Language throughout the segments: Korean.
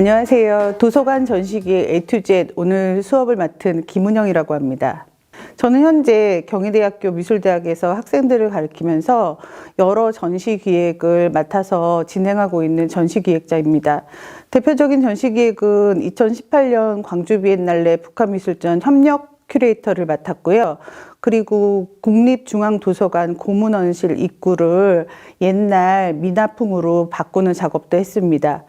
안녕하세요. 도서관 전시기의 A to Z 오늘 수업을 맡은 김은영이라고 합니다. 저는 현재 경희대학교 미술대학에서 학생들을 가르치면서 여러 전시 기획을 맡아서 진행하고 있는 전시 기획자입니다. 대표적인 전시 기획은 2018년 광주 비엔날레 북한미술전 협력 큐레이터를 맡았고요. 그리고 국립중앙도서관 고문원실 입구를 옛날 미나풍으로 바꾸는 작업도 했습니다.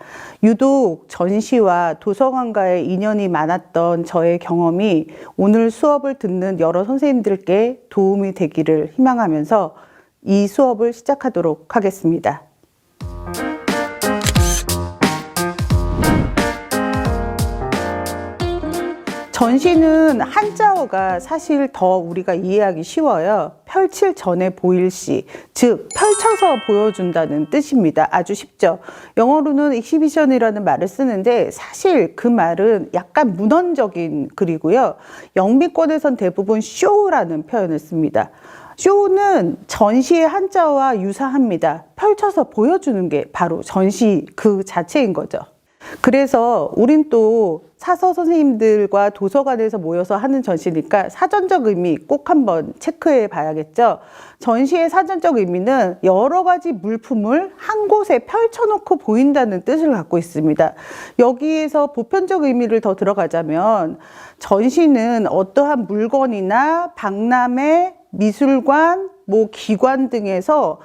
유독 전시와 도서관과의 인연이 많았던 저의 경험이 오늘 수업을 듣는 여러 선생님들께 도움이 되기를 희망하면서 이 수업을 시작하도록 하겠습니다. 전시는 한자어가 사실 더 우리가 이해하기 쉬워요. 펼칠 전에 보일 시, 즉 펼쳐서 보여준다는 뜻입니다. 아주 쉽죠. 영어로는 exhibition이라는 말을 쓰는데 사실 그 말은 약간 문헌적인 글이고요. 영미권에선 대부분 show라는 표현을 씁니다. 쇼는 전시의 한자어와 유사합니다. 펼쳐서 보여주는 게 바로 전시 그 자체인 거죠. 그래서 우린 또 사서 선생님들과 도서관에서 모여서 하는 전시니까 사전적 의미 꼭 한번 체크해 봐야겠죠. 전시의 사전적 의미는 여러 가지 물품을 한 곳에 펼쳐놓고 보인다는 뜻을 갖고 있습니다. 여기에서 보편적 의미를 더 들어가자면 전시는 어떠한 물건이나 박람회, 미술관, 기관 등에서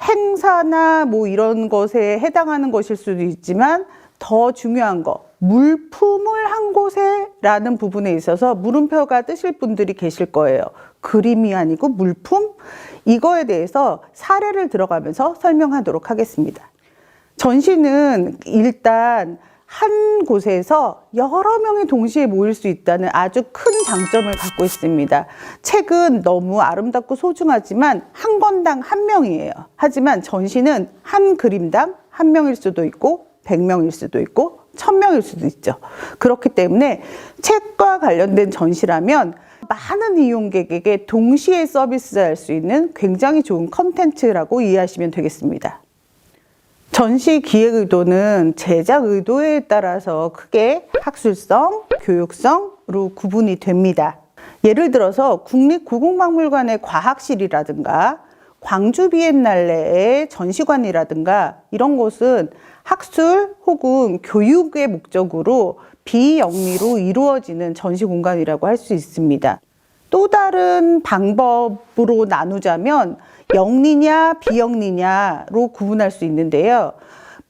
행사나 이런 것에 해당하는 것일 수도 있지만 더 중요한 거, 물품을 한 곳에 라는 부분에 있어서 물음표가 뜨실 분들이 계실 거예요. 그림이 아니고 물품? 이거에 대해서 사례를 들어가면서 설명하도록 하겠습니다. 전시는 일단 한 곳에서 여러 명이 동시에 모일 수 있다는 아주 큰 장점을 갖고 있습니다. 책은 너무 아름답고 소중하지만 한 권당 한 명이에요. 하지만 전시는 한 그림당 한 명일 수도 있고 100명일 수도 있고 1000명일 수도 있죠. 그렇기 때문에 책과 관련된 전시라면 많은 이용객에게 동시에 서비스할 수 있는 굉장히 좋은 컨텐츠라고 이해하시면 되겠습니다. 전시 기획 의도는 제작 의도에 따라서 크게 학술성, 교육성으로 구분이 됩니다. 예를 들어서 국립고궁박물관의 과학실이라든가 광주 비엔날레의 전시관이라든가 이런 곳은 학술 혹은 교육의 목적으로 비영리로 이루어지는 전시 공간이라고 할 수 있습니다. 또 다른 방법으로 나누자면 영리냐 비영리냐로 구분할 수 있는데요.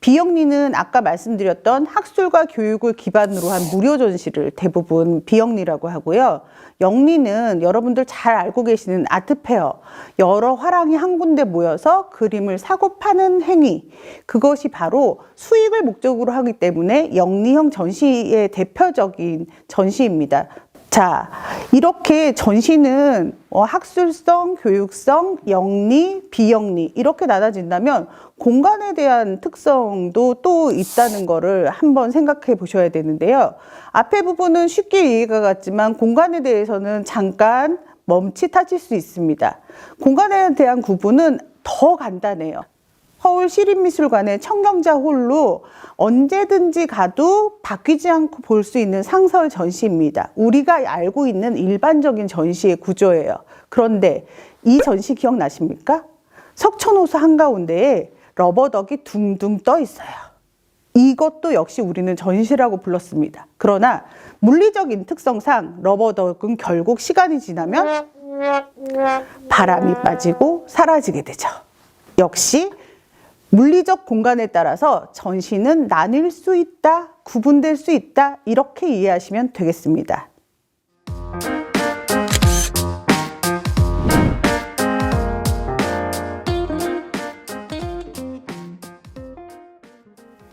비영리는 아까 말씀드렸던 학술과 교육을 기반으로 한 무료 전시를 대부분 비영리라고 하고요. 영리는 여러분들 잘 알고 계시는 아트페어, 여러 화랑이 한 군데 모여서 그림을 사고 파는 행위, 그것이 바로 수익을 목적으로 하기 때문에 영리형 전시의 대표적인 전시입니다. 자, 이렇게 전시는 학술성, 교육성, 영리, 비영리 이렇게 나눠진다면 공간에 대한 특성도 또 있다는 거를 한번 생각해 보셔야 되는데요. 앞에 부분은 쉽게 이해가 갔지만 공간에 대해서는 잠깐 멈칫하실 수 있습니다. 공간에 대한 구분은 더 간단해요. 서울시립미술관의 청경자 홀로 언제든지 가도 바뀌지 않고 볼 수 있는 상설 전시입니다. 우리가 알고 있는 일반적인 전시의 구조예요. 그런데 이 전시 기억나십니까? 석촌호수 한가운데에 러버덕이 둥둥 떠 있어요. 이것도 역시 우리는 전시라고 불렀습니다. 그러나 물리적인 특성상 러버덕은 결국 시간이 지나면 바람이 빠지고 사라지게 되죠. 역시 물리적 공간에 따라서 전시는 나뉠 수 있다, 구분될 수 있다 이렇게 이해하시면 되겠습니다.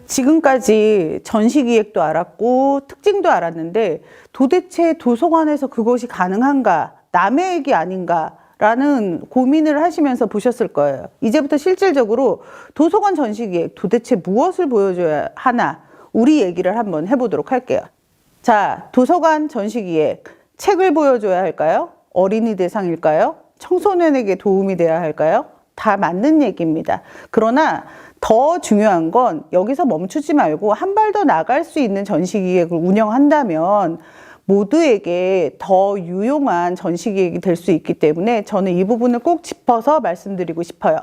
지금까지 전시 기획도 알았고 특징도 알았는데 도대체 도서관에서 그것이 가능한가, 남의 얘기 아닌가 라는 고민을 하시면서 보셨을 거예요. 이제부터 실질적으로 도서관 전시기획 도대체 무엇을 보여줘야 하나 우리 얘기를 한번 해보도록 할게요. 자, 도서관 전시기획 책을 보여줘야 할까요? 어린이 대상일까요? 청소년에게 도움이 돼야 할까요? 다 맞는 얘기입니다. 그러나 더 중요한 건 여기서 멈추지 말고 한 발 더 나갈 수 있는 전시기획을 운영한다면 모두에게 더 유용한 전시기획이 될 수 있기 때문에 저는 이 부분을 꼭 짚어서 말씀드리고 싶어요.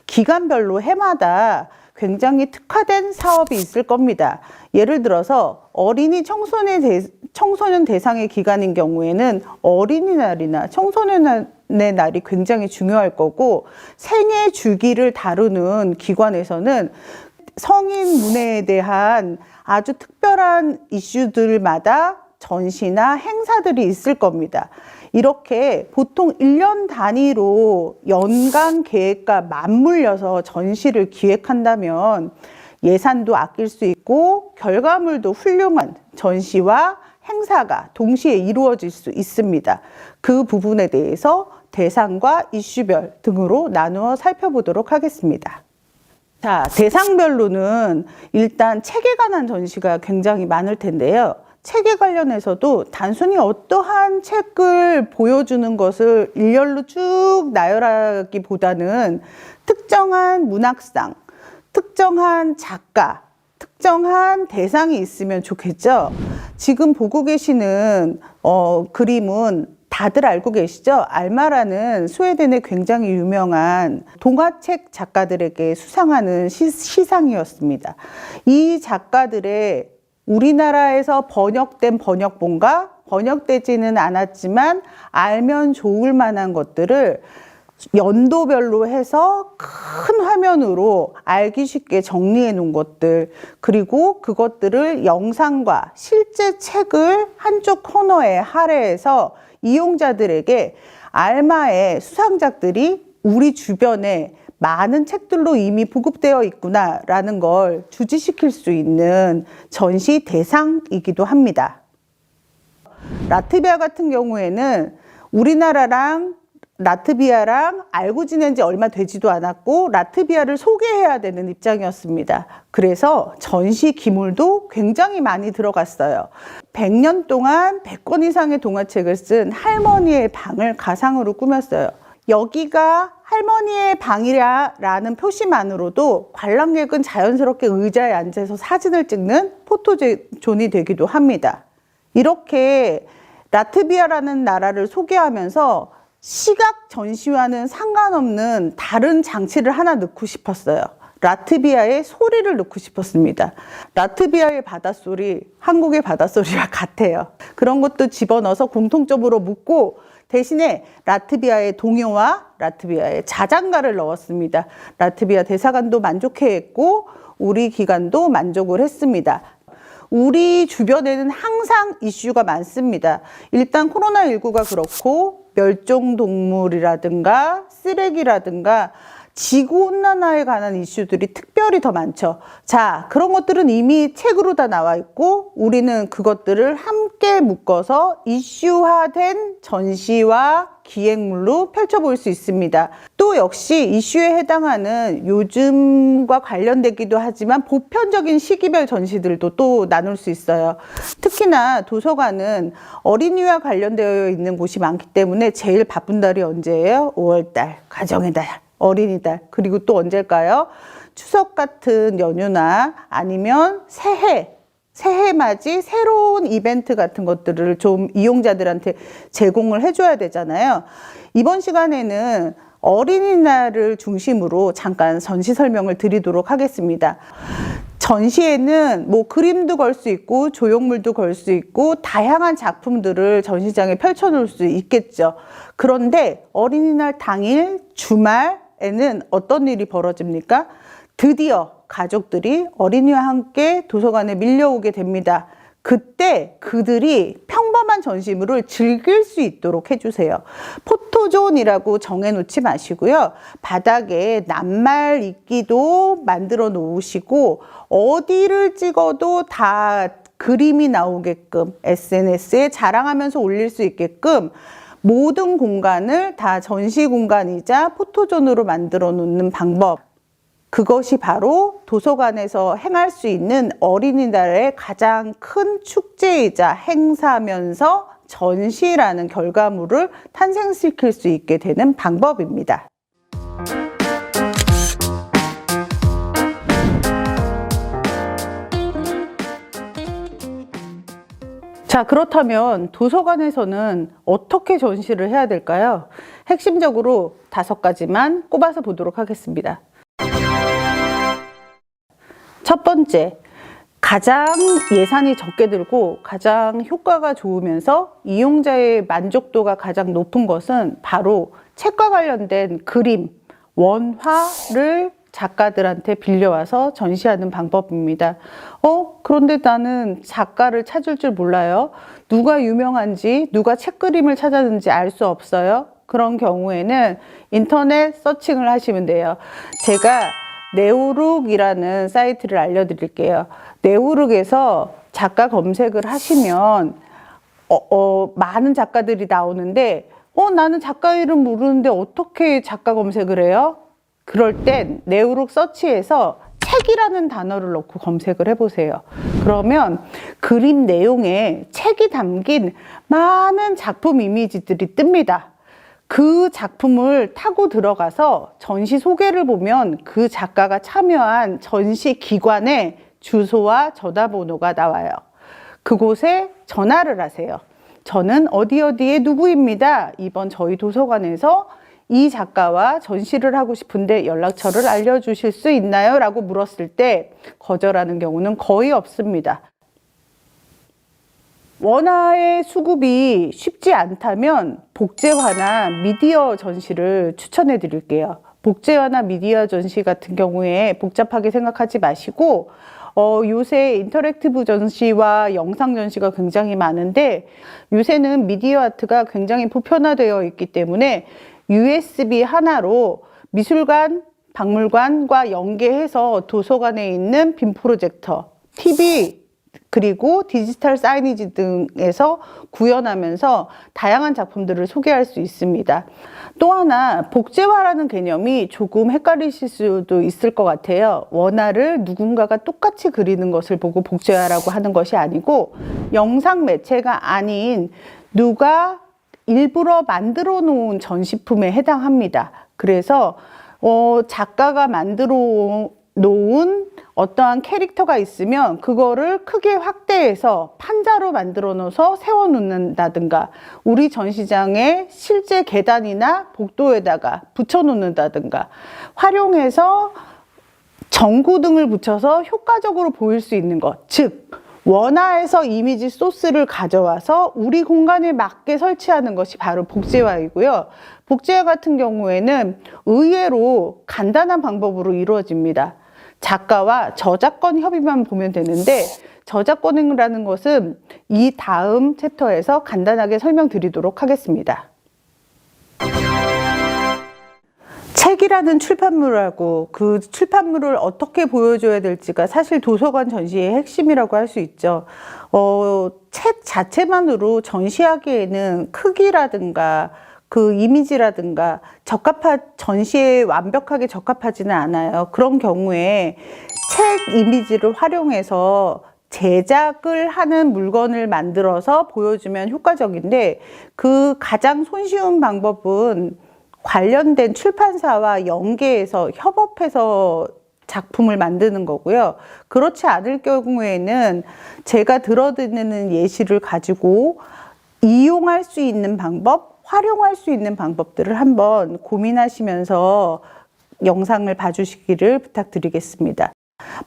기간별로 해마다 굉장히 특화된 사업이 있을 겁니다. 예를 들어서 어린이 청소년 대상의 기간인 경우에는 어린이날이나 청소년의 날이 굉장히 중요할 거고, 생애 주기를 다루는 기관에서는 성인 문해에 대한 아주 특별한 이슈들마다 전시나 행사들이 있을 겁니다. 이렇게 보통 1년 단위로 연간 계획과 맞물려서 전시를 기획한다면 예산도 아낄 수 있고 결과물도 훌륭한 전시와 행사가 동시에 이루어질 수 있습니다. 그 부분에 대해서 대상과 이슈별 등으로 나누어 살펴보도록 하겠습니다. 자, 대상별로는 일단 책에 관한 전시가 굉장히 많을 텐데요. 책에 관련해서도 단순히 어떠한 책을 보여주는 것을 일렬로 쭉 나열하기보다는 특정한 문학상, 특정한 작가, 특정한 대상이 있으면 좋겠죠. 지금 보고 계시는 그림은 다들 알고 계시죠? 알마라는 스웨덴의 굉장히 유명한 동화책 작가들에게 수상하는 시상이었습니다. 이 작가들의 우리나라에서 번역된 번역본과 번역되지는 않았지만 알면 좋을 만한 것들을 연도별로 해서 큰 화면으로 알기 쉽게 정리해 놓은 것들, 그리고 그것들을 영상과 실제 책을 한쪽 코너에 할애해서 이용자들에게 알마의 수상작들이 우리 주변에 많은 책들로 이미 보급되어 있구나라는 걸 주지시킬 수 있는 전시 대상이기도 합니다. 라트비아 같은 경우에는 우리나라랑 라트비아랑 알고 지낸 지 얼마 되지도 않았고 라트비아를 소개해야 되는 입장이었습니다. 그래서 전시 기물도 굉장히 많이 들어갔어요. 100년 동안 100권 이상의 동화책을 쓴 할머니의 방을 가상으로 꾸몄어요. 여기가 할머니의 방이라는 표시만으로도 관람객은 자연스럽게 의자에 앉아서 사진을 찍는 포토존이 되기도 합니다. 이렇게 라트비아라는 나라를 소개하면서 시각 전시와는 상관없는 다른 장치를 하나 넣고 싶었어요. 라트비아의 소리를 넣고 싶었습니다. 라트비아의 바닷소리, 한국의 바닷소리와 같아요. 그런 것도 집어넣어서 공통점으로 묶고 대신에 라트비아의 동요와 라트비아의 자장가를 넣었습니다. 라트비아 대사관도 만족해했고 우리 기관도 만족을 했습니다. 우리 주변에는 항상 이슈가 많습니다. 일단 코로나19가 그렇고 멸종동물이라든가 쓰레기라든가 지구온난화에 관한 이슈들이 특별히 더 많죠. 자, 그런 것들은 이미 책으로 다 나와 있고 우리는 그것들을 함께 묶어서 이슈화된 전시와 기획물로 펼쳐볼 수 있습니다. 또 역시 이슈에 해당하는 요즘과 관련되기도 하지만 보편적인 시기별 전시들도 또 나눌 수 있어요. 특히나 도서관은 어린이와 관련되어 있는 곳이 많기 때문에 제일 바쁜 달이 언제예요? 5월달, 가정의 달, 어린이달, 그리고 또 언제일까요? 추석 같은 연휴나 아니면 새해 맞이 새로운 이벤트 같은 것들을 좀 이용자들한테 제공을 해줘야 되잖아요. 이번 시간에는 어린이날을 중심으로 잠깐 전시 설명을 드리도록 하겠습니다. 전시에는 뭐 그림도 걸 수 있고 조형물도 걸 수 있고 다양한 작품들을 전시장에 펼쳐놓을 수 있겠죠. 그런데 어린이날 당일 주말에는 어떤 일이 벌어집니까? 드디어 가족들이 어린이와 함께 도서관에 밀려오게 됩니다. 그때 그들이 평범한 전시물을 즐길 수 있도록 해주세요. 포토존이라고 정해놓지 마시고요. 바닥에 낱말 있기도 만들어 놓으시고 어디를 찍어도 다 그림이 나오게끔 SNS에 자랑하면서 올릴 수 있게끔 모든 공간을 다 전시 공간이자 포토존으로 만들어 놓는 방법. 그것이 바로 도서관에서 행할 수 있는 어린이날의 가장 큰 축제이자 행사면서 전시라는 결과물을 탄생시킬 수 있게 되는 방법입니다. 자, 그렇다면 도서관에서는 어떻게 전시를 해야 될까요? 핵심적으로 5가지만 꼽아서 보도록 하겠습니다. 첫 번째, 가장 예산이 적게 들고 가장 효과가 좋으면서 이용자의 만족도가 가장 높은 것은 바로 책과 관련된 그림, 원화를 작가들한테 빌려와서 전시하는 방법입니다. 그런데 나는 작가를 찾을 줄 몰라요. 누가 유명한지, 누가 책 그림을 찾았는지 알 수 없어요. 그런 경우에는 인터넷 서칭을 하시면 돼요. 제가 네오룩이라는 사이트를 알려드릴게요. 네오룩에서 작가 검색을 하시면 많은 작가들이 나오는데 나는 작가 이름 모르는데 어떻게 작가 검색을 해요? 그럴 땐 네오룩 서치에서 책이라는 단어를 넣고 검색을 해보세요. 그러면 그림 내용에 책이 담긴 많은 작품 이미지들이 뜹니다. 그 작품을 타고 들어가서 전시 소개를 보면 그 작가가 참여한 전시 기관의 주소와 전화번호가 나와요. 그곳에 전화를 하세요. 저는 어디어디의 누구입니다. 이번 저희 도서관에서 이 작가와 전시를 하고 싶은데 연락처를 알려주실 수 있나요? 라고 물었을 때 거절하는 경우는 거의 없습니다. 원화의 수급이 쉽지 않다면 복제화나 미디어 전시를 추천해 드릴게요. 복제화나 미디어 전시 같은 경우에 복잡하게 생각하지 마시고 요새 인터랙티브 전시와 영상 전시가 굉장히 많은데 요새는 미디어 아트가 굉장히 보편화되어 있기 때문에 USB 하나로 미술관, 박물관과 연계해서 도서관에 있는 빔 프로젝터, TV, 그리고 디지털 사이니지 등에서 구현하면서 다양한 작품들을 소개할 수 있습니다. 또 하나, 복제화라는 개념이 조금 헷갈리실 수도 있을 것 같아요. 원화를 누군가가 똑같이 그리는 것을 보고 복제화라고 하는 것이 아니고 영상 매체가 아닌 누가 일부러 만들어 놓은 전시품에 해당합니다. 그래서 작가가 만들어 놓은 어떠한 캐릭터가 있으면 그거를 크게 확대해서 판자로 만들어 놓아서 세워 놓는다든가 우리 전시장에 실제 계단이나 복도에다가 붙여 놓는다든가 활용해서 전구등을 붙여서 효과적으로 보일 수 있는 것, 즉 원화에서 이미지 소스를 가져와서 우리 공간에 맞게 설치하는 것이 바로 복제화이고요. 복제화 같은 경우에는 의외로 간단한 방법으로 이루어집니다. 작가와 저작권 협의만 보면 되는데 저작권이라는 것은 이 다음 챕터에서 간단하게 설명드리도록 하겠습니다. 책이라는 출판물하고 그 출판물을 어떻게 보여줘야 될지가 사실 도서관 전시의 핵심이라고 할 수 있죠. 책 자체만으로 전시하기에는 크기라든가 그 이미지라든가 전시에 완벽하게 적합하지는 않아요. 그런 경우에 책 이미지를 활용해서 제작을 하는 물건을 만들어서 보여주면 효과적인데 그 가장 손쉬운 방법은 관련된 출판사와 연계해서 협업해서 작품을 만드는 거고요. 그렇지 않을 경우에는 제가 들어드리는 예시를 가지고 이용할 수 있는 방법, 활용할 수 있는 방법들을 한번 고민하시면서 영상을 봐주시기를 부탁드리겠습니다.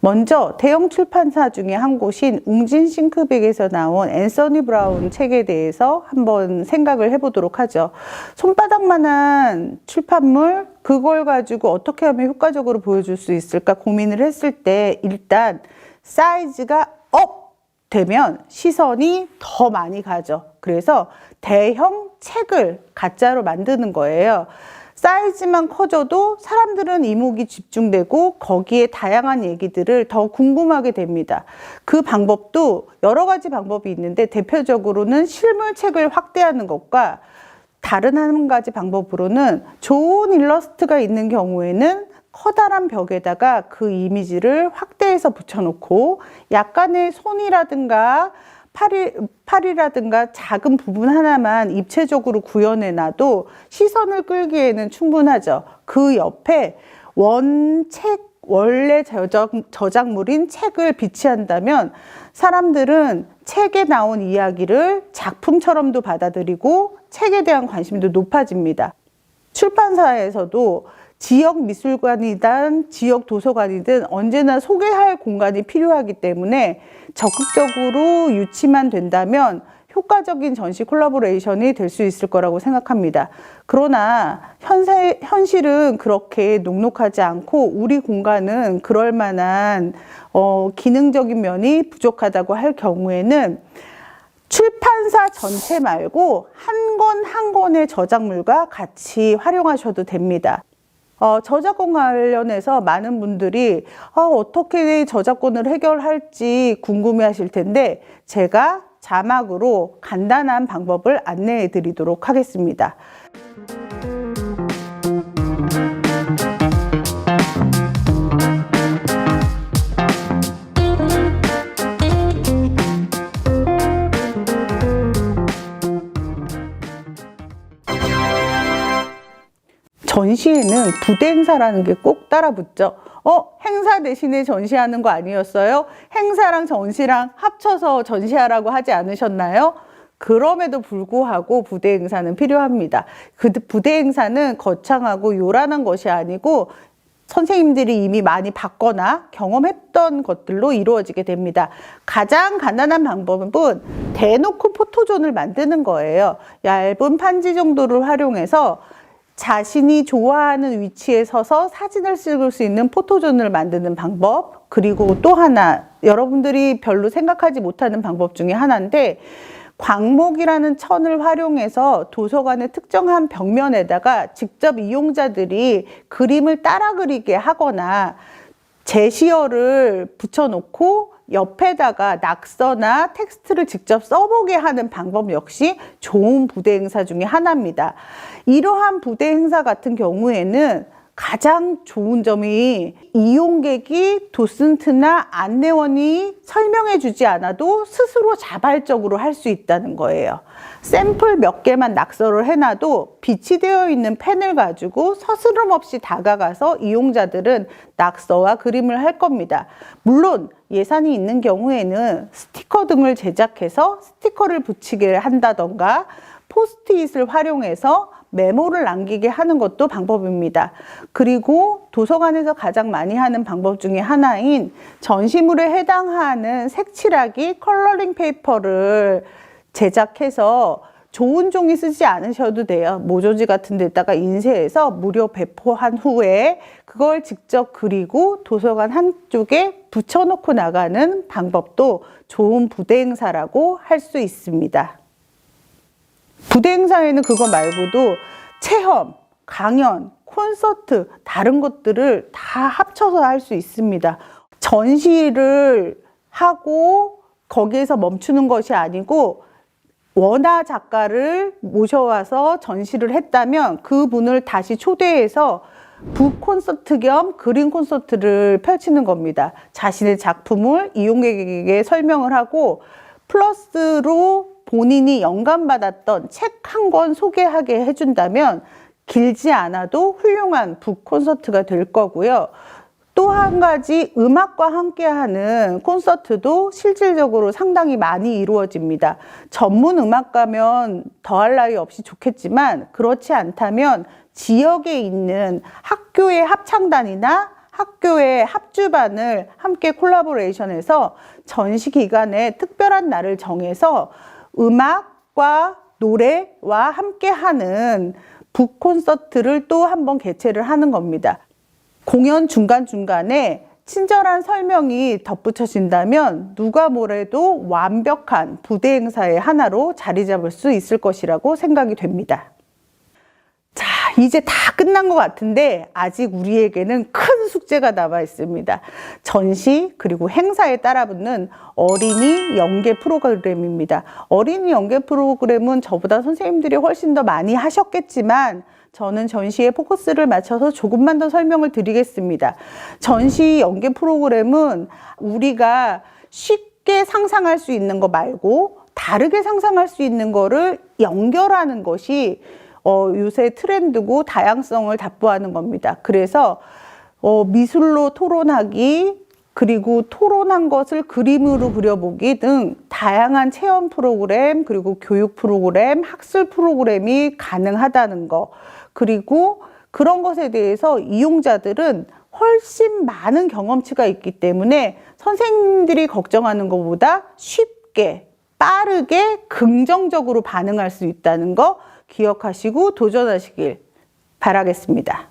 먼저 대형 출판사 중에 한 곳인 웅진 싱크백에서 나온 앤서니 브라운 책에 대해서 한번 생각을 해보도록 하죠. 손바닥만한 출판물, 그걸 가지고 어떻게 하면 효과적으로 보여줄 수 있을까 고민을 했을 때 일단 사이즈가 업 되면 시선이 더 많이 가죠. 그래서 대형 책을 가짜로 만드는 거예요. 사이즈만 커져도 사람들은 이목이 집중되고 거기에 다양한 얘기들을 더 궁금하게 됩니다. 그 방법도 여러 가지 방법이 있는데 대표적으로는 실물책을 확대하는 것과 다른 한 가지 방법으로는 좋은 일러스트가 있는 경우에는 커다란 벽에다가 그 이미지를 확대해서 붙여놓고 약간의 손이라든가 팔이라든가 작은 부분 하나만 입체적으로 구현해놔도 시선을 끌기에는 충분하죠. 그 옆에 원책 원래 저작물인 책을 비치한다면 사람들은 책에 나온 이야기를 작품처럼도 받아들이고 책에 대한 관심도 높아집니다. 출판사에서도 지역 미술관이든 지역 도서관이든 언제나 소개할 공간이 필요하기 때문에 적극적으로 유치만 된다면 효과적인 전시 콜라보레이션이 될 수 있을 거라고 생각합니다. 그러나 현실은 그렇게 녹록하지 않고 우리 공간은 그럴 만한 기능적인 면이 부족하다고 할 경우에는 출판사 전체 말고 한 권 한 권의 저작물과 같이 활용하셔도 됩니다. 저작권 관련해서 많은 분들이 어떻게 저작권을 해결할지 궁금해 하실 텐데 제가 자막으로 간단한 방법을 안내해 드리도록 하겠습니다. 전시에는 부대 행사라는 게 꼭 따라붙죠. 행사 대신에 전시하는 거 아니었어요? 행사랑 전시랑 합쳐서 전시하라고 하지 않으셨나요? 그럼에도 불구하고 부대 행사는 필요합니다. 그 부대 행사는 거창하고 요란한 것이 아니고 선생님들이 이미 많이 봤거나 경험했던 것들로 이루어지게 됩니다. 가장 간단한 방법은 대놓고 포토존을 만드는 거예요. 얇은 판지 정도를 활용해서 자신이 좋아하는 위치에 서서 사진을 찍을 수 있는 포토존을 만드는 방법, 그리고 또 하나 여러분들이 별로 생각하지 못하는 방법 중에 하나인데 광목이라는 천을 활용해서 도서관의 특정한 벽면에다가 직접 이용자들이 그림을 따라 그리게 하거나 제시어를 붙여놓고 옆에다가 낙서나 텍스트를 직접 써보게 하는 방법 역시 좋은 부대 행사 중에 하나입니다. 이러한 부대 행사 같은 경우에는 가장 좋은 점이 이용객이 도슨트나 안내원이 설명해 주지 않아도 스스로 자발적으로 할 수 있다는 거예요. 샘플 몇 개만 낙서를 해놔도 비치되어 있는 펜을 가지고 서스럼 없이 다가가서 이용자들은 낙서와 그림을 할 겁니다. 물론 예산이 있는 경우에는 스티커 등을 제작해서 스티커를 붙이게 한다던가 포스트잇을 활용해서 메모를 남기게 하는 것도 방법입니다. 그리고 도서관에서 가장 많이 하는 방법 중에 하나인 전시물에 해당하는 색칠하기 컬러링 페이퍼를 제작해서 좋은 종이 쓰지 않으셔도 돼요. 모조지 같은 데다가 인쇄해서 무료 배포한 후에 그걸 직접 그리고 도서관 한쪽에 붙여놓고 나가는 방법도 좋은 부대 행사라고 할 수 있습니다. 부대 행사에는 그거 말고도 체험, 강연, 콘서트, 다른 것들을 다 합쳐서 할 수 있습니다. 전시를 하고 거기에서 멈추는 것이 아니고 원화 작가를 모셔와서 전시를 했다면 그분을 다시 초대해서 북 콘서트 겸 그림 콘서트를 펼치는 겁니다. 자신의 작품을 이용객에게 설명을 하고 플러스로 본인이 영감받았던 책 한 권 소개하게 해준다면 길지 않아도 훌륭한 북 콘서트가 될 거고요. 또 한 가지 음악과 함께하는 콘서트도 실질적으로 상당히 많이 이루어집니다. 전문 음악가면 더할 나위 없이 좋겠지만 그렇지 않다면 지역에 있는 학교의 합창단이나 학교의 합주반을 함께 콜라보레이션해서 전시 기간에 특별한 날을 정해서 음악과 노래와 함께하는 북 콘서트를 또 한번 개최를 하는 겁니다. 공연 중간중간에 친절한 설명이 덧붙여진다면 누가 뭐래도 완벽한 부대 행사의 하나로 자리 잡을 수 있을 것이라고 생각이 됩니다. 자, 이제 다 끝난 것 같은데 아직 우리에게는 큰 숙제가 남아 있습니다. 전시 그리고 행사에 따라붙는 어린이 연계 프로그램입니다. 어린이 연계 프로그램은 저보다 선생님들이 훨씬 더 많이 하셨겠지만 저는 전시에 포커스를 맞춰서 조금만 더 설명을 드리겠습니다. 전시 연계 프로그램은 우리가 쉽게 상상할 수 있는 거 말고 다르게 상상할 수 있는 거를 연결하는 것이 요새 트렌드고 다양성을 답보하는 겁니다. 그래서 미술로 토론하기, 그리고 토론한 것을 그림으로 그려보기 등 다양한 체험 프로그램, 그리고 교육 프로그램, 학술 프로그램이 가능하다는 거. 그리고 그런 것에 대해서 이용자들은 훨씬 많은 경험치가 있기 때문에 선생님들이 걱정하는 것보다 쉽게, 빠르게, 긍정적으로 반응할 수 있다는 거 기억하시고 도전하시길 바라겠습니다.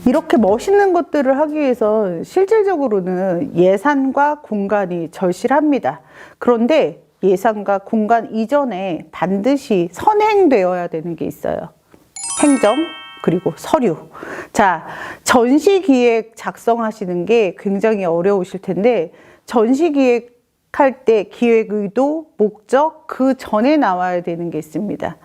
이렇게 멋있는 것들을 하기 위해서 실질적으로는 예산과 공간이 절실합니다. 그런데 예산과 공간 이전에 반드시 선행되어야 되는 게 있어요. 행정, 그리고 서류. 자, 전시 기획 작성하시는 게 굉장히 어려우실 텐데, 전시 기획할 때 기획 의도, 목적, 그 전에 나와야 되는 게 있습니다.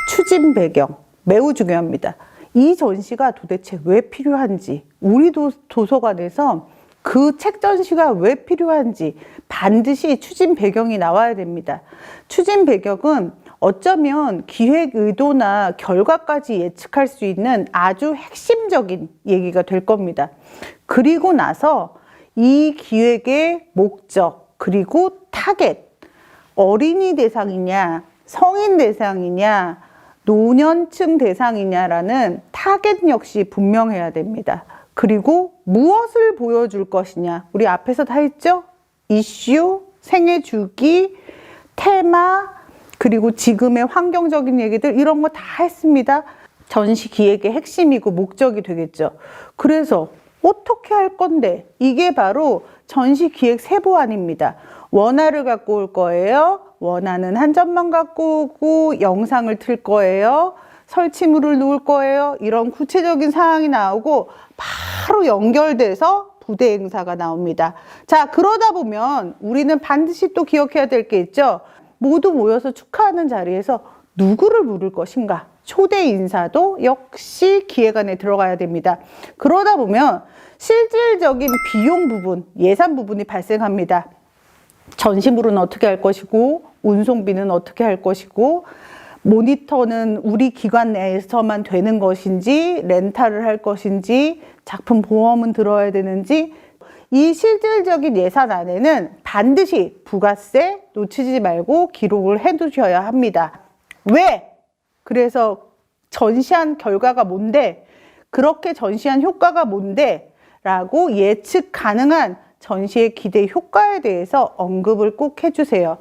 추진 배경, 매우 중요합니다. 이 전시가 도대체 왜 필요한지, 우리 도서관에서 그 책 전시가 왜 필요한지 반드시 추진 배경이 나와야 됩니다. 추진 배경은 어쩌면 기획 의도나 결과까지 예측할 수 있는 아주 핵심적인 얘기가 될 겁니다. 그리고 나서 이 기획의 목적, 그리고 타겟, 어린이 대상이냐, 성인 대상이냐, 노년층 대상이냐라는 타겟 역시 분명해야 됩니다. 그리고 무엇을 보여줄 것이냐, 우리 앞에서 다 했죠? 이슈, 생애 주기, 테마, 그리고 지금의 환경적인 얘기들, 이런 거 다 했습니다. 전시 기획의 핵심이고 목적이 되겠죠. 그래서 어떻게 할 건데, 이게 바로 전시 기획 세부안입니다. 원화를 갖고 올 거예요. 원화는 한 점만 갖고 오고 영상을 틀 거예요. 설치물을 놓을 거예요. 이런 구체적인 사항이 나오고 바로 연결돼서 부대 행사가 나옵니다. 자, 그러다 보면 우리는 반드시 또 기억해야 될 게 있죠. 모두 모여서 축하하는 자리에서 누구를 부를 것인가? 초대 인사도 역시 기획 안에 들어가야 됩니다. 그러다 보면 실질적인 비용 부분, 예산 부분이 발생합니다. 전시물은 어떻게 할 것이고, 운송비는 어떻게 할 것이고, 모니터는 우리 기관 내에서만 되는 것인지, 렌탈을 할 것인지, 작품 보험은 들어야 되는지, 이 실질적인 예산 안에는 반드시 부가세 놓치지 말고 기록을 해 두셔야 합니다. 왜? 그래서 전시한 결과가 뭔데? 그렇게 전시한 효과가 뭔데? 라고 예측 가능한 전시의 기대 효과에 대해서 언급을 꼭 해주세요.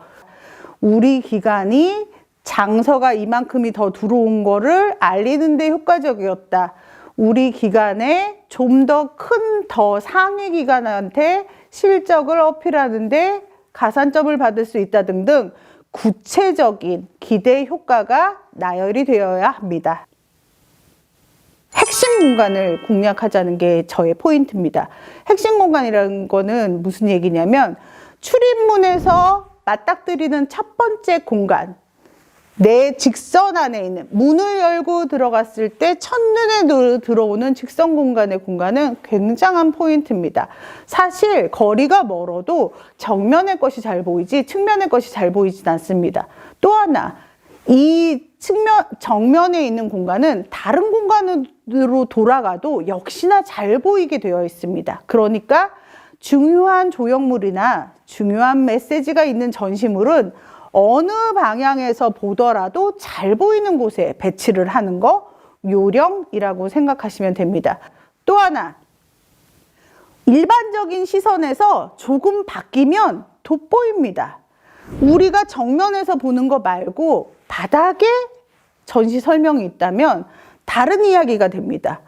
우리 기관이 장서가 이만큼이 더 들어온 거를 알리는 데 효과적이었다. 우리 기관에 좀 더 큰 더 상위 기관한테 실적을 어필하는데 가산점을 받을 수 있다 등등 구체적인 기대 효과가 나열이 되어야 합니다. 핵심 공간을 공략하자는 게 저의 포인트입니다. 핵심 공간이라는 거는 무슨 얘기냐면 출입문에서 맞닥뜨리는 첫 번째 공간, 내 직선 안에 있는, 문을 열고 들어갔을 때 첫눈에 들어오는 직선 공간의 공간은 굉장한 포인트입니다. 사실 거리가 멀어도 정면의 것이 잘 보이지 측면의 것이 잘 보이진 않습니다. 또 하나, 이 정면에 있는 공간은 다른 공간으로 돌아가도 역시나 잘 보이게 되어 있습니다. 그러니까 중요한 조형물이나 중요한 메시지가 있는 전시물은 어느 방향에서 보더라도 잘 보이는 곳에 배치를 하는 거 요령이라고 생각하시면 됩니다. 또 하나, 일반적인 시선에서 조금 바뀌면 돋보입니다. 우리가 정면에서 보는 거 말고 바닥에 전시 설명이 있다면 다른 이야기가 됩니다.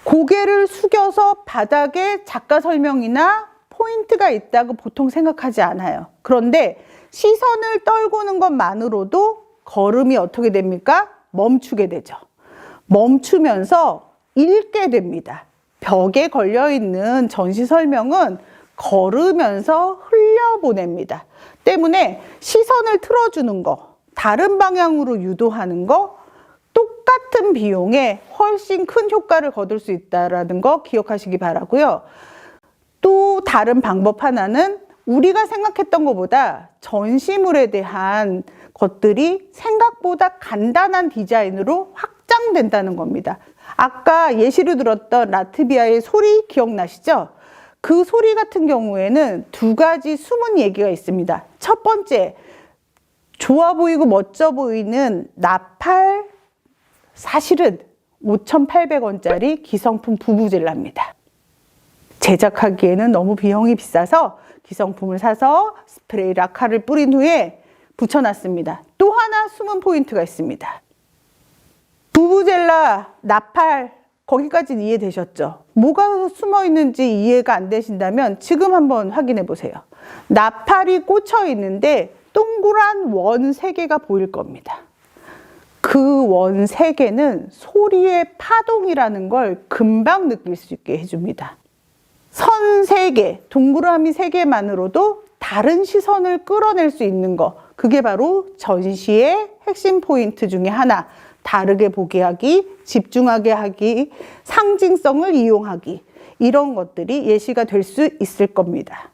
고개를 숙여서 바닥에 작가 설명이나 포인트가 있다고 보통 생각하지 않아요. 그런데 시선을 떨구는 것만으로도 걸음이 어떻게 됩니까? 멈추게 되죠. 멈추면서 읽게 됩니다. 벽에 걸려있는 전시 설명은 걸으면서 흘려보냅니다. 때문에 시선을 틀어주는 거, 다른 방향으로 유도하는 거, 똑같은 비용에 훨씬 큰 효과를 거둘 수 있다는 거 기억하시기 바라고요. 또 다른 방법 하나는 우리가 생각했던 것보다 전시물에 대한 것들이 생각보다 간단한 디자인으로 확장된다는 겁니다. 아까 예시로 들었던 라트비아의 소리 기억나시죠? 그 소리 같은 경우에는 두 가지 숨은 얘기가 있습니다. 첫 번째, 좋아 보이고 멋져 보이는 나팔, 사실은 5,800원짜리 기성품 부부젤라입니다. 제작하기에는 너무 비용이 비싸서 기성품을 사서 스프레이 라카를 뿌린 후에 붙여놨습니다. 또 하나 숨은 포인트가 있습니다. 부부젤라, 나팔, 거기까지는 이해되셨죠? 뭐가 숨어 있는지 이해가 안 되신다면 지금 한번 확인해 보세요. 나팔이 꽂혀 있는데 동그란 원 3개가 보일 겁니다. 그 원 3개는 소리의 파동이라는 걸 금방 느낄 수 있게 해줍니다. 선 3개, 동그라미 3개만으로도 다른 시선을 끌어낼 수 있는 거, 그게 바로 전시의 핵심 포인트 중에 하나. 다르게 보게 하기, 집중하게 하기, 상징성을 이용하기, 이런 것들이 예시가 될 수 있을 겁니다.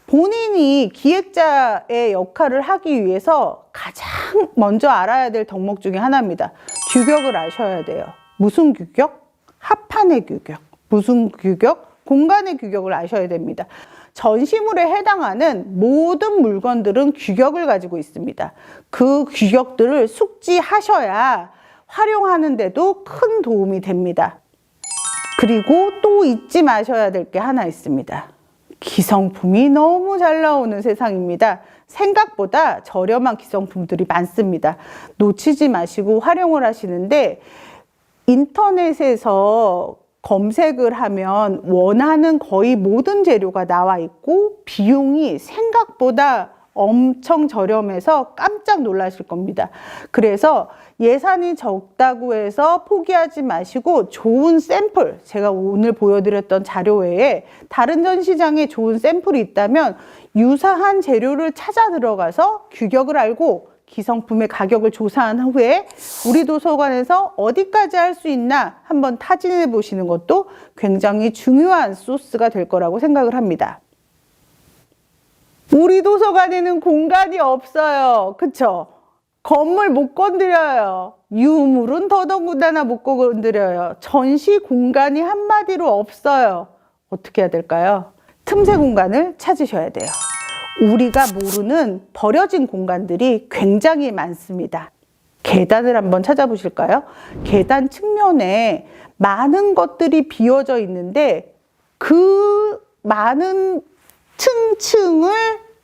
본인이 기획자의 역할을 하기 위해서 가장 먼저 알아야 될 덕목 중에 하나입니다. 규격을 아셔야 돼요. 무슨 규격? 합판의 규격. 무슨 규격? 공간의 규격을 아셔야 됩니다. 전시물에 해당하는 모든 물건들은 규격을 가지고 있습니다. 그 규격들을 숙지하셔야 활용하는 데도 큰 도움이 됩니다. 그리고 또 잊지 마셔야 될 게 하나 있습니다. 기성품이 너무 잘 나오는 세상입니다. 생각보다 저렴한 기성품들이 많습니다. 놓치지 마시고 활용을 하시는데, 인터넷에서 검색을 하면 원하는 거의 모든 재료가 나와 있고 비용이 생각보다 엄청 저렴해서 깜짝 놀라실 겁니다. 그래서 예산이 적다고 해서 포기하지 마시고 좋은 샘플, 제가 오늘 보여드렸던 자료 외에 다른 전시장에 좋은 샘플이 있다면 유사한 재료를 찾아 들어가서 규격을 알고 기성품의 가격을 조사한 후에 우리 도서관에서 어디까지 할 수 있나 한번 타진해 보시는 것도 굉장히 중요한 소스가 될 거라고 생각을 합니다. 우리 도서관에는 공간이 없어요. 그쵸? 건물 못 건드려요. 유물은 더더군다나 못 건드려요. 전시 공간이 한마디로 없어요. 어떻게 해야 될까요? 틈새 공간을 찾으셔야 돼요. 우리가 모르는 버려진 공간들이 굉장히 많습니다. 계단을 한번 찾아보실까요? 계단 측면에 많은 것들이 비워져 있는데 그 많은 층층을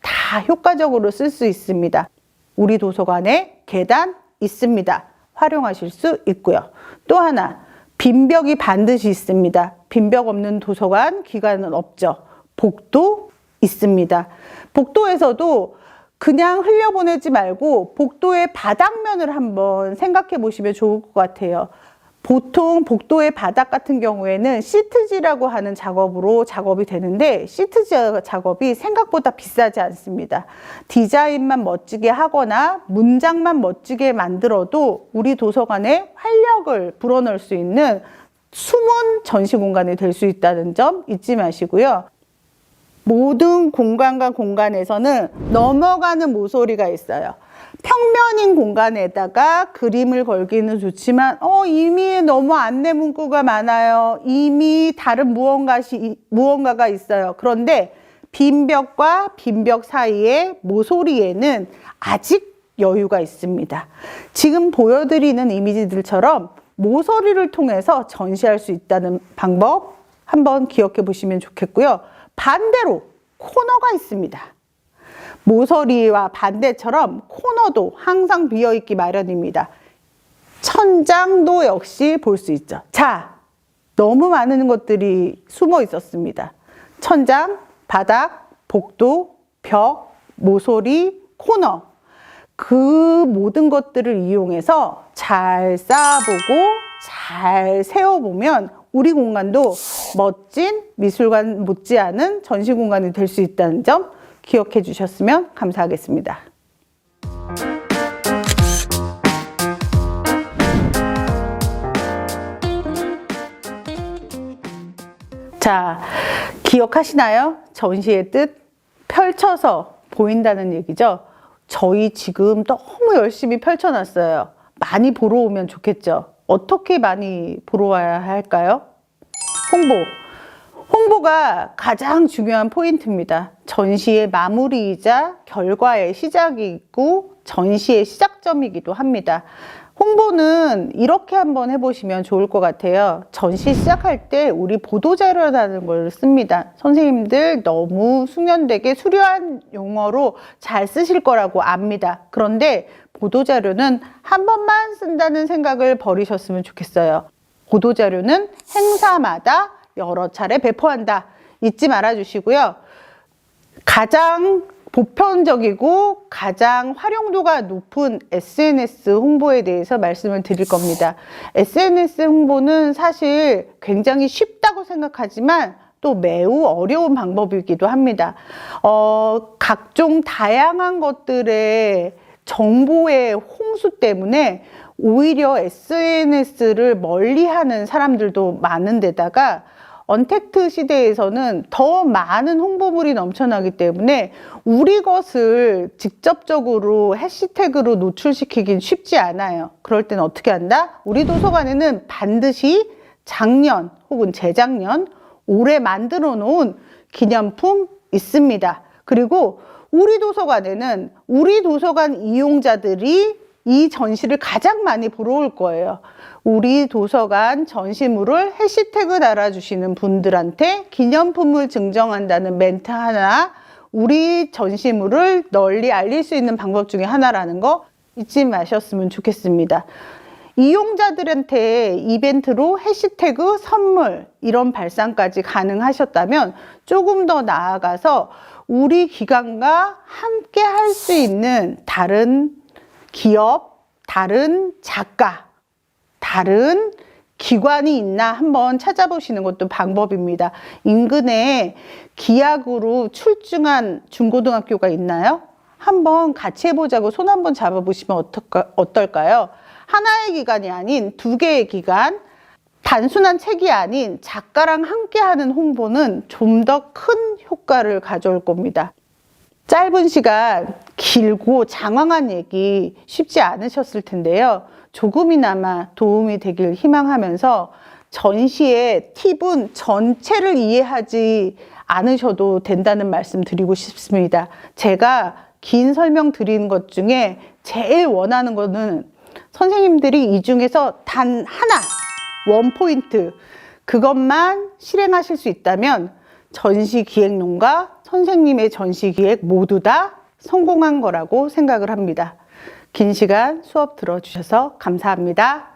다 효과적으로 쓸 수 있습니다. 우리 도서관에 계단 있습니다. 활용하실 수 있고요. 또 하나, 빈벽이 반드시 있습니다. 빈벽 없는 도서관, 기관은 없죠. 복도 있습니다. 복도에서도 그냥 흘려보내지 말고 복도의 바닥면을 한번 생각해 보시면 좋을 것 같아요. 보통 복도의 바닥 같은 경우에는 시트지라고 하는 작업으로 작업이 되는데, 시트지 작업이 생각보다 비싸지 않습니다. 디자인만 멋지게 하거나 문장만 멋지게 만들어도 우리 도서관에 활력을 불어넣을 수 있는 숨은 전시 공간이 될 수 있다는 점 잊지 마시고요. 모든 공간과 공간에서는 넘어가는 모서리가 있어요. 평면인 공간에다가 그림을 걸기는 좋지만 이미 너무 안내 문구가 많아요. 이미 다른 무언가가 있어요. 그런데 빈벽과 빈벽 사이의 모서리에는 아직 여유가 있습니다. 지금 보여드리는 이미지들처럼 모서리를 통해서 전시할 수 있다는 방법 한번 기억해 보시면 좋겠고요. 반대로 코너가 있습니다. 모서리와 반대처럼 코너도 항상 비어있기 마련입니다. 천장도 역시 볼 수 있죠. 자, 너무 많은 것들이 숨어 있었습니다. 천장, 바닥, 복도, 벽, 모서리, 코너, 그 모든 것들을 이용해서 잘 쌓아보고 잘 세워보면 우리 공간도 멋진 미술관 못지않은 전시 공간이 될 수 있다는 점 기억해 주셨으면 감사하겠습니다. 자, 기억하시나요? 전시의 뜻, 펼쳐서 보인다는 얘기죠. 저희 지금 너무 열심히 펼쳐놨어요. 많이 보러 오면 좋겠죠. 어떻게 많이 보러 와야 할까요? 홍보가 가장 중요한 포인트입니다. 전시의 마무리이자 결과의 시작이고 전시의 시작점이기도 합니다. 홍보는 이렇게 한번 해보시면 좋을 것 같아요. 전시 시작할 때 우리 보도자료라는 걸 씁니다. 선생님들 너무 숙련되게 수려한 용어로 잘 쓰실 거라고 압니다. 그런데 보도자료는 한 번만 쓴다는 생각을 버리셨으면 좋겠어요. 보도자료는 행사마다 여러 차례 배포한다. 잊지 말아 주시고요. 가장 보편적이고 가장 활용도가 높은 SNS 홍보에 대해서 말씀을 드릴 겁니다. SNS 홍보는 사실 굉장히 쉽다고 생각하지만 또 매우 어려운 방법이기도 합니다. 각종 다양한 것들의 정보의 홍수 때문에 오히려 SNS를 멀리하는 사람들도 많은 데다가 언택트 시대에서는 더 많은 홍보물이 넘쳐나기 때문에 우리 것을 직접적으로 해시태그로 노출시키긴 쉽지 않아요. 그럴 때는 어떻게 한다? 우리 도서관에는 반드시 작년 혹은 재작년, 올해 만들어 놓은 기념품 있습니다. 그리고 우리 도서관에는 우리 도서관 이용자들이 이 전시를 가장 많이 보러 올 거예요. 우리 도서관 전시물을 해시태그 달아주시는 분들한테 기념품을 증정한다는 멘트 하나, 우리 전시물을 널리 알릴 수 있는 방법 중에 하나라는 거 잊지 마셨으면 좋겠습니다. 이용자들한테 이벤트로 해시태그 선물 이런 발상까지 가능하셨다면 조금 더 나아가서 우리 기관과 함께 할 수 있는 다른 기업, 다른 작가, 다른 기관이 있나 한번 찾아보시는 것도 방법입니다. 인근에 기약으로 출중한 중고등학교가 있나요? 한번 같이 해보자고 손 한번 잡아보시면 어떨까요? 하나의 기관이 아닌 두 개의 기관, 단순한 책이 아닌 작가랑 함께하는 홍보는 좀 더 큰 효과를 가져올 겁니다. 짧은 시간 길고 장황한 얘기 쉽지 않으셨을 텐데요. 조금이나마 도움이 되길 희망하면서 전시의 팁은 전체를 이해하지 않으셔도 된다는 말씀 드리고 싶습니다. 제가 긴 설명 드린 것 중에 제일 원하는 거는 선생님들이 이 중에서 단 하나, 원포인트, 그것만 실행하실 수 있다면 전시기획론과 선생님의 전시기획 모두 다 성공한 거라고 생각을 합니다. 긴 시간 수업 들어주셔서 감사합니다.